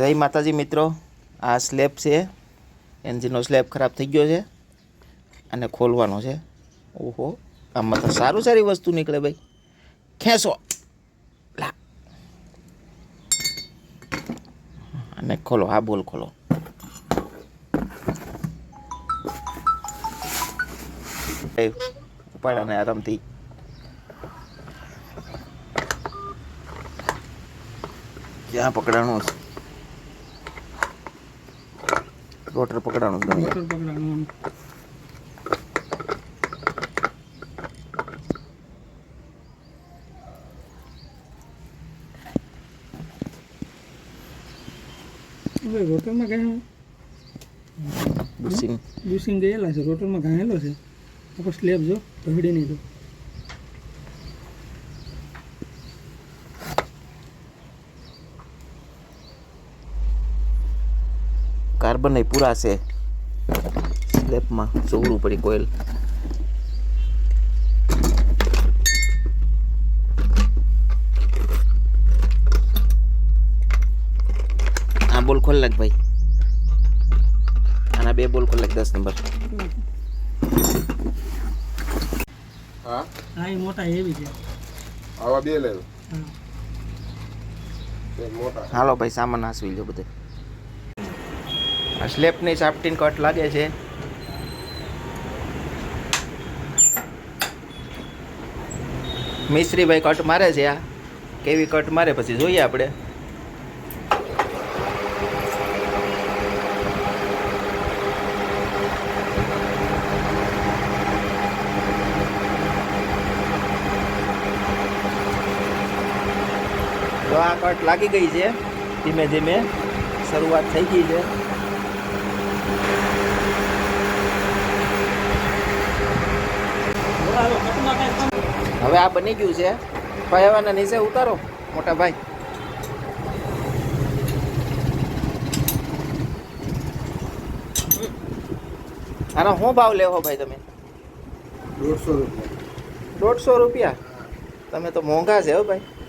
જય માતાજી મિત્રો, આ સ્લેબ છે, એન્જિનનો સ્લેબ ખરાબ થઈ ગયો છે અને ખોલવાનો છે. ઓહો, આમાં તો સારી વસ્તુ નીકળે ભાઈ. ખેંચો લા અને ખોલો. આ બોલ ખોલો. ઉપાડાને આરામથી. ક્યાં પકડાનું છે? રોટર પકડાનું છે. રોટર પકડાનું. હવે રોટરમાં કાંઈ બુશિંગ ગયેલા છે. રોટરમાં ઘાયેલો છે. આખો સ્લેબ જો ઢળી નહીં. તો કાર્બન નહીં પૂરા છે સ્લેબમાં. ચોરું પડી કોઈલ. આ બોલ ખોલ લાગ ભાઈ. આના બે બોલ ખોલ લાગ. 10 નંબર. હા એ મોટા એવી છે. આવા બે લેવો. હાલો ભાઈ, સામાન આસવી લો બધે. આ સ્લેબની સાપટીન કટ લાગે છે. મિસ્ત્રીભાઈ કટ મારે છે. આ કેવી કટ મારે પછી જોઈએ આપણે. તો આ કટ લાગી ગઈ છે. ધીમે ધીમે શરૂઆત થઈ ગઈ છે. હવે આ બની ગયું છે. ભાઈ હવાના નીચે ઉતારો મોટા ભાઈ. આનો શું ભાવ લેવો ભાઈ તમે? 150 રૂપિયા. 150 રૂપિયા? તમે તો મોંઘા છે હો ભાઈ.